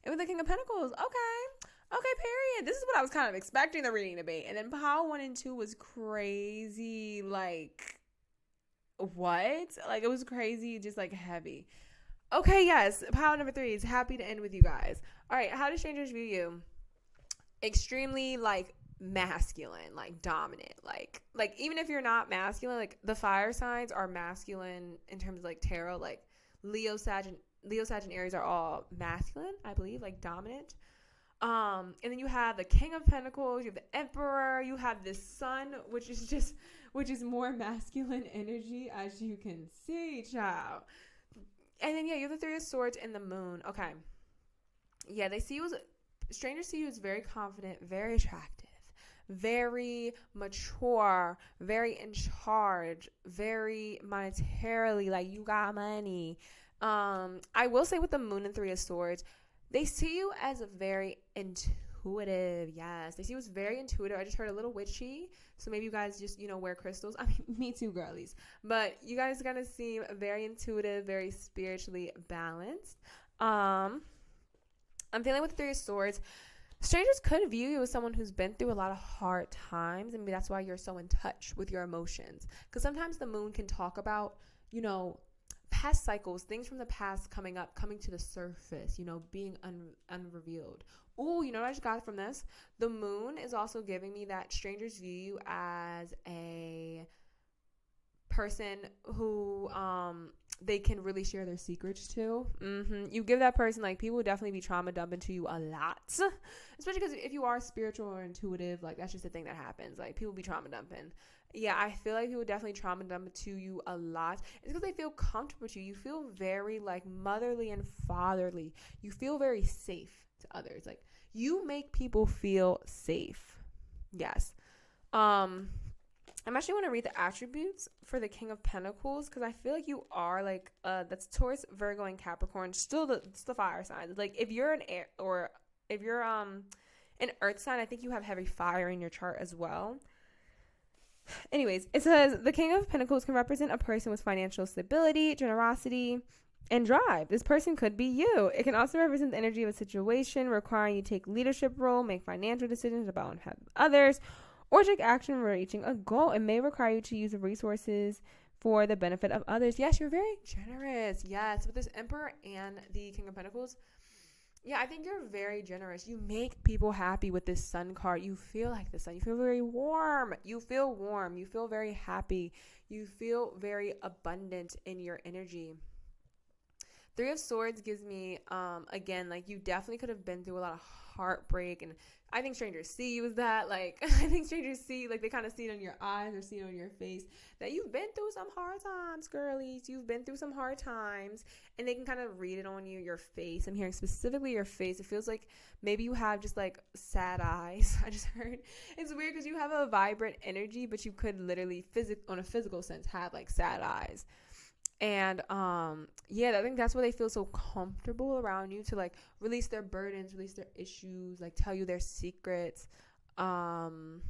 And with the King of Pentacles, okay, period. This is what I was kind of expecting the reading to be. And then pile 1 and 2 was crazy, like, what? Like, it was crazy, just, like, heavy. Okay, yes, pile number 3 is happy to end with you guys. All right, how do strangers view you? Extremely, like, masculine, like, dominant. Like, even if you're not masculine, like, the fire signs are masculine in terms of, like, tarot, like, Leo, Sag, and Aries are all masculine, I believe, like dominant. And then you have the King of Pentacles, you have the Emperor, you have the Sun, which is more masculine energy, as you can see, child. And then, yeah, you have the Three of Swords and the Moon. Okay. Yeah, strangers see you as very confident, very attractive, very mature, very in charge, very monetarily, like you got money. I will say with the Moon and Three of Swords, they see you as a very intuitive. Yes, they see you as very intuitive. I just heard a little witchy, so maybe you guys just, wear crystals. I mean, me too, girlies. But you guys gonna seem very intuitive, very spiritually balanced. I'm feeling with the Three of Swords. Strangers could view you as someone who's been through a lot of hard times, and maybe that's why you're so in touch with your emotions. Because sometimes the Moon can talk about, past cycles, things from the past coming to the surface, being unrevealed. Ooh, you know what I just got from this? The Moon is also giving me that strangers view you as a person who they can really share their secrets to. You give that person, like, people will definitely be trauma dumping to you a lot, especially because if you are spiritual or intuitive, like, that's just a thing that happens. Like, people be trauma dumping. Yeah, I feel like people definitely trauma dump to you a lot. It's because they feel comfortable with you. You feel very, like, motherly and fatherly. You feel very safe to others. Like, you make people feel safe. Yes. I'm actually want to read the attributes for the King of Pentacles, because I feel like you are, like, that's Taurus, Virgo, and Capricorn. Still it's the fire signs. Like, if you're an air, or if you're an earth sign, I think you have heavy fire in your chart as well. Anyways, it says the King of Pentacles can represent a person with financial stability, generosity, and drive. This person could be you. It can also represent the energy of a situation requiring you to take leadership role, make financial decisions about others, or take action for reaching a goal. It may require you to use the resources for the benefit of others. Yes, you're very generous. Yes, with this Emperor and the King of Pentacles, yeah, I think you're very generous. You make people happy with this Sun card. You feel like the sun. You feel very warm. You feel warm. You feel very happy. You feel very abundant in your energy. Three of Swords gives me, again, like, you definitely could have been through a lot of heartbreak, and I think strangers see you as that. Like, I think strangers see, like, they kind of see it in your eyes or see it on your face that you've been through some hard times, girlies. You've been through some hard times, and they can kind of read it on you, your face. I'm hearing specifically your face. It feels like maybe you have just, like, sad eyes. I just heard. It's weird because you have a vibrant energy, but you could literally, on a physical sense, have, like, sad eyes. And yeah, I think that's why they feel so comfortable around you, to, like, release their burdens, release their issues, like, tell you their secrets. Queen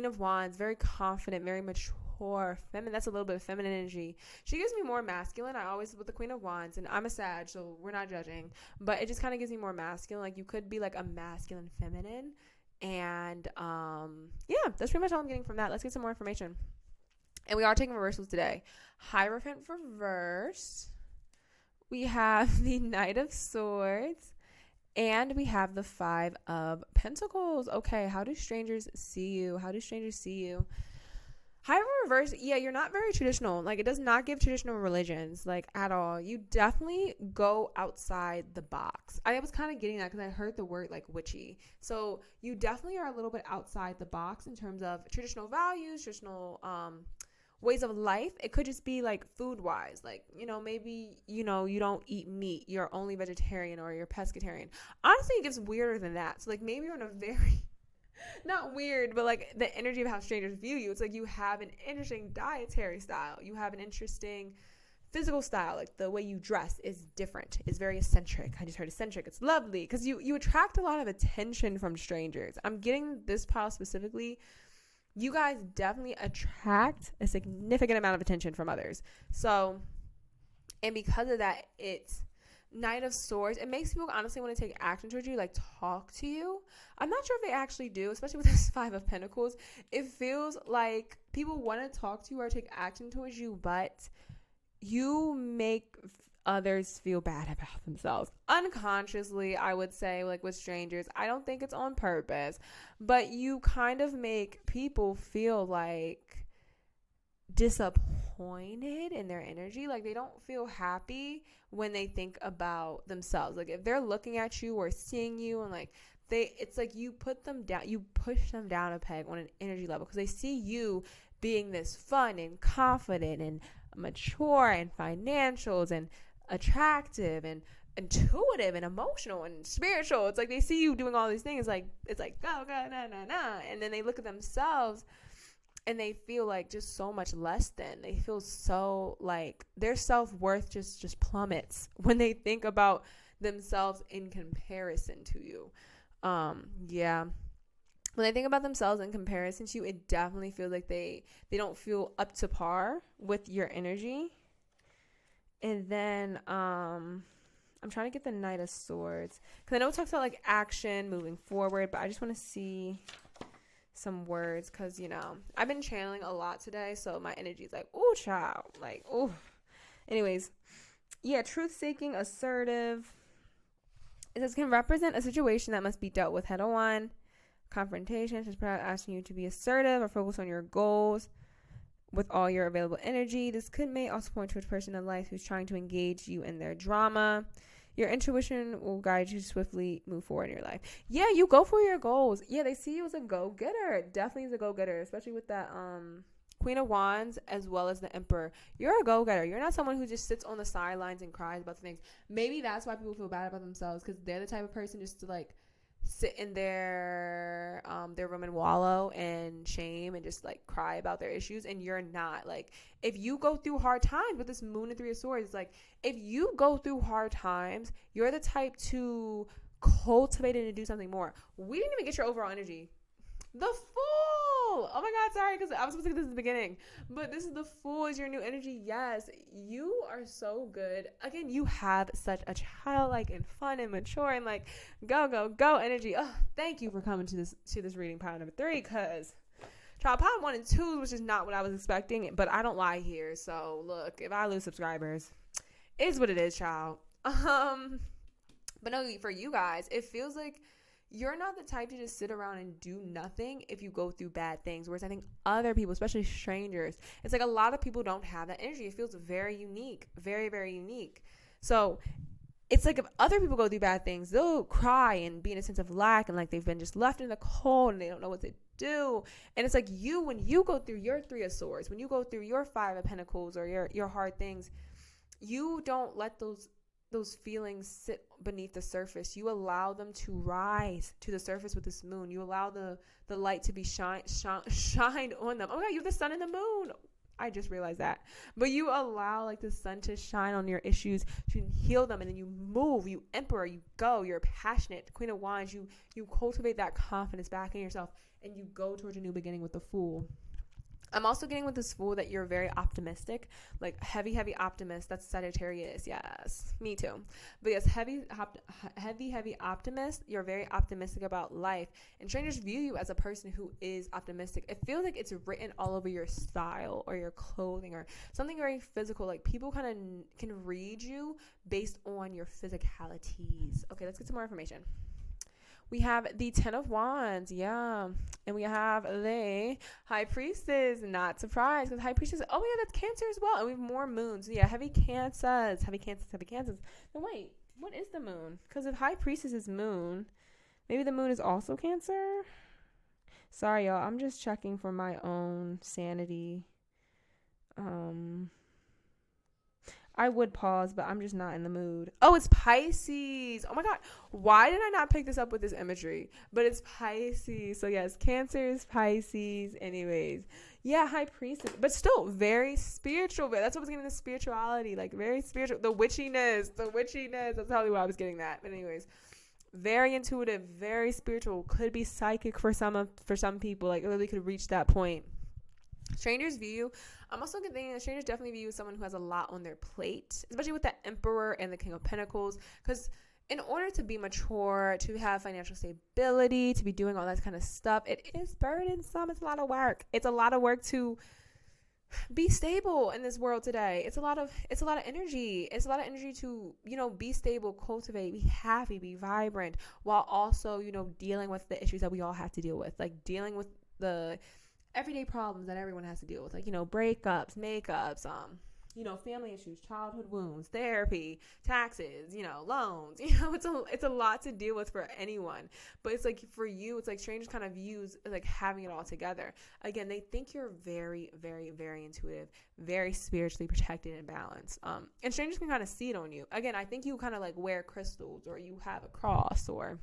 of Wands, very confident, very mature, feminine. That's a little bit of feminine energy. She gives me more masculine. I always, with the Queen of Wands, and I'm a Sag, so we're not judging, but it just kind of gives me more masculine. Like, you could be like a masculine feminine. And yeah, that's pretty much all I'm getting from that. Let's get some more information. And we are taking reversals today. Hierophant reverse. We have the Knight of Swords. And we have the Five of Pentacles. Okay, how do strangers see you? How do strangers see you? Hierophant reverse, yeah, you're not very traditional. Like, it does not give traditional religions, like, at all. You definitely go outside the box. I was kind of getting that because I heard the word, like, witchy. So you definitely are a little bit outside the box in terms of traditional values, traditional ways of life. It could just be, like, food wise, like, maybe you don't eat meat, you're only vegetarian, or you're pescatarian. Honestly, it gets weirder than that. So, like, maybe you're in a very not weird, but, like, the energy of how strangers view you, it's like you have an interesting dietary style, you have an interesting physical style, like the way you dress is different, is very eccentric. I just heard eccentric. It's lovely because you attract a lot of attention from strangers. I'm getting this pile specifically. You guys definitely attract a significant amount of attention from others. So, and because of that, it's Knight of Swords. It makes people honestly want to take action towards you, like, talk to you. I'm not sure if they actually do, especially with this Five of Pentacles. It feels like people want to talk to you or take action towards you, but you make others feel bad about themselves unconsciously, I would say, like, with strangers. I don't think it's on purpose, but you kind of make people feel, like, disappointed disappointed in their energy. Like, they don't feel happy when they think about themselves. Like, if they're looking at you or seeing you and like it's like you put them down, you push them down a peg on an energy level because they see you being this fun and confident and mature and financials and attractive and intuitive and emotional and spiritual. It's like they see you doing all these things. Like, it's like, go, nah. And then they look at themselves and they feel like just so much less than. They feel so like their self-worth just plummets when they think about themselves in comparison to you. Yeah. When they think about themselves in comparison to you, it definitely feels like they don't feel up to par with your energy. And then I'm trying to get the Knight of Swords because I know it talks about like action moving forward, but I just want to see some words because, you know, I've been channeling a lot today, so my energy is like, oh, child, like, oh. Anyways, yeah, truth-seeking, assertive. It says can represent a situation that must be dealt with head on. Confrontation is perhaps asking you to be assertive or focus on your goals with all your available energy. This may also point to a person in life who's trying to engage you in their drama. Your intuition will guide you to swiftly move forward in your life. Yeah, you go for your goals. Yeah, they see you as a go-getter. Definitely as a go-getter, especially with that Queen of Wands as well as the Emperor. You're a go-getter. You're not someone who just sits on the sidelines and cries about the things. Maybe that's why people feel bad about themselves because they're the type of person just to like sit in their room and wallow and shame and just like cry about their issues, and you're not. Like, if you go through hard times with this Moon and Three of Swords, it's like if you go through hard times, you're the type to cultivate it and do something more. We didn't even get your overall energy. The Fool. Oh my God, sorry, because I was supposed to get this at the beginning, but this is the Fool is your new energy. Yes, you are so good. Again, you have such a childlike and fun and mature and like go energy. Oh, thank you for coming to this reading pile number 3, because child, pile 1 and 2 was just not what I was expecting, but I don't lie here. So look, if I lose subscribers, it's what it is, child. But no, for you guys, it feels like you're not the type to just sit around and do nothing if you go through bad things. Whereas I think other people, especially strangers, it's like a lot of people don't have that energy. It feels very unique, very, very unique. So it's like if other people go through bad things, they'll cry and be in a sense of lack and like they've been just left in the cold and they don't know what to do. And it's like you, when you go through your 3 of Swords, when you go through your 5 of Pentacles or your hard things, you don't let those feelings sit beneath the surface. You allow them to rise to the surface with this moon. You allow the light to be shined on them. Oh my God, you have the sun and the moon. I just realized that. But you allow like the sun to shine on your issues, to heal them, and then you move, you emperor, you go, you're passionate. Queen of Wands, you cultivate that confidence back in yourself, and you go towards a new beginning with the Fool. I'm also getting with this Fool that you're very optimistic, like heavy optimist. That's Sagittarius. Yes, me too. But yes, heavy optimist. You're very optimistic about life, and strangers view you as a person who is optimistic. It feels like it's written all over your style or your clothing or something very physical. Like people kind of can read you based on your physicalities. Okay, let's get some more information. We have the 10 of Wands, yeah. And we have the High Priestess, not surprised, because High Priestess, oh yeah, that's Cancer as well. And we have more moons. Yeah, heavy cancers. Then wait, what is the moon? Because if High Priestess is moon, maybe the moon is also Cancer? Sorry, y'all, I'm just checking for my own sanity. I would pause, but I'm just not in the mood. Oh, it's Pisces. Oh my God. Why did I not pick this up with this imagery? But it's Pisces. So yes, Cancers, Pisces. Anyways. Yeah, High Priestess. But still very spiritual. But that's what was getting the spirituality. Like very spiritual. The witchiness. That's probably what I was getting that. But anyways. Very intuitive. Very spiritual. Could be psychic for some people. Like it really could reach that point. Strangers view you. I'm also thinking that strangers definitely view you as someone who has a lot on their plate, especially with the Emperor and the King of Pentacles. Because in order to be mature, to have financial stability, to be doing all that kind of stuff, it is burdensome. It's a lot of work. It's a lot of work to be stable in this world today. It's a lot of energy. It's a lot of energy to, be stable, cultivate, be happy, be vibrant, while also, dealing with the issues that we all have to deal with, like dealing with everyday problems that everyone has to deal with, like, you know, breakups, makeups, you know, family issues, childhood wounds, therapy, taxes, you know, loans. You know, it's a lot to deal with for anyone. But it's like for you, it's like strangers kind of use like having it all together. Again, they think you're very, very, very intuitive, very spiritually protected and balanced. And strangers can kind of see it on you. Again, I think you kind of like wear crystals, or you have a cross, or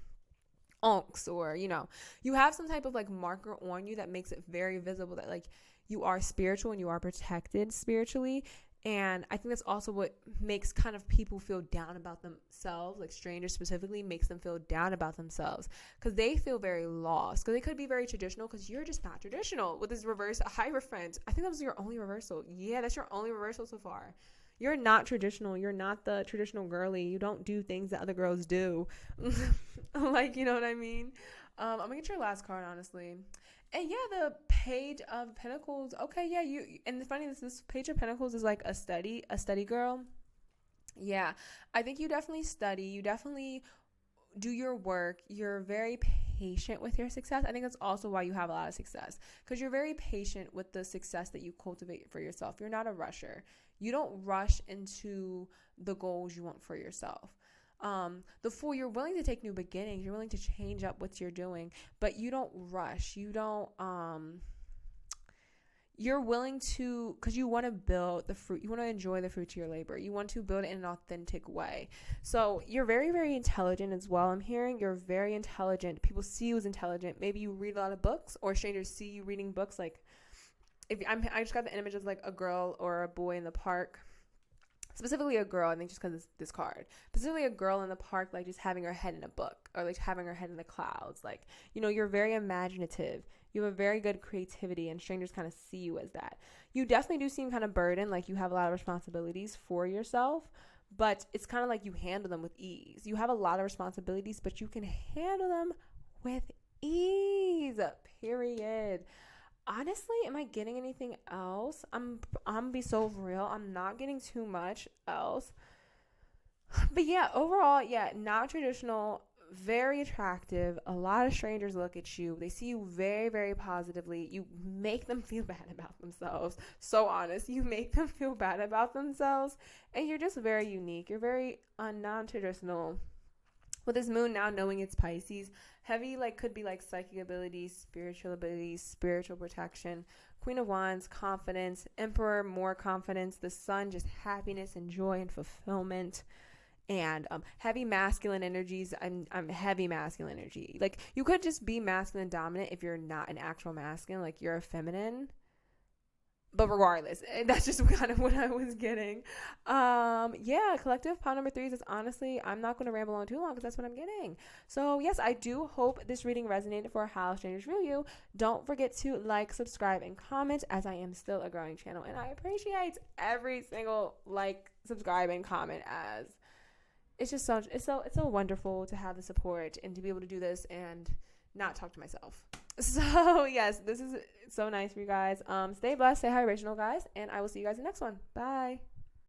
onks, or, you know, you have some type of like marker on you that makes it very visible that like you are spiritual and you are protected spiritually. And I think that's also what makes kind of people feel down about themselves, like strangers specifically makes them feel down about themselves because they feel very lost, because they could be very traditional because you're just not traditional with this reverse Hierophant. I think that was your only reversal. Yeah, that's your only reversal so far. You're not traditional. You're not the traditional girly. You don't do things that other girls do. Like, you know what I mean? I'm going to get your last card, honestly. And yeah, the Page of Pentacles. Okay, yeah, and the funny this Page of Pentacles is like a study girl. Yeah, I think you definitely study. You definitely do your work. You're very patient with your success. I think that's also why you have a lot of success, because you're very patient with the success that you cultivate for yourself. You're not a rusher. You don't rush into the goals you want for yourself. The Fool, you're willing to take new beginnings. You're willing to change up what you're doing, but you don't rush. You don't, you're willing to, because you want to build the fruit. You want to enjoy the fruits of your labor. You want to build it in an authentic way. So you're very, very intelligent as well. I'm hearing you're very intelligent. People see you as intelligent. Maybe you read a lot of books, or strangers see you reading books. Like, I just got the image of like a girl or a boy in the park. Specifically a girl, I think, just because it's this card. Specifically a girl in the park, like just having her head in a book, or like having her head in the clouds. Like, you know, you're very imaginative. You have a very good creativity, and strangers kind of see you as that. You definitely do seem kind of burdened, like you have a lot of responsibilities for yourself, but it's kind of like you handle them with ease. You have a lot of responsibilities, but you can handle them with ease, period. Honestly, am I getting anything else? I'm gonna be so real. I'm not getting too much else. But yeah, overall, yeah, not traditional, very attractive. A lot of strangers look at you. They see you very, very positively. You make them feel bad about themselves. So honest. You make them feel bad about themselves. And you're just very unique. You're very non-traditional. With this moon now knowing it's Pisces, heavy like could be like psychic abilities, spiritual protection. Queen of Wands, confidence. Emperor, more confidence. The Sun, just happiness and joy and fulfillment. And heavy masculine energies. I'm heavy masculine energy. Like, you could just be masculine dominant if you're not an actual masculine, like you're a feminine. But regardless, that's just kind of what I was getting. Yeah, collective pile number 3 is honestly, I'm not going to ramble on too long because that's what I'm getting. So yes, I do hope this reading resonated for How Strangers View You. Don't forget to like, subscribe, and comment, as I am still a growing channel, and I appreciate every single like, subscribe, and comment, as it's just it's so wonderful to have the support and to be able to do this and not talk to myself. So yes, this is so nice for you guys. Stay blessed, stay vibrational, guys, and I will see you guys in the next one. Bye.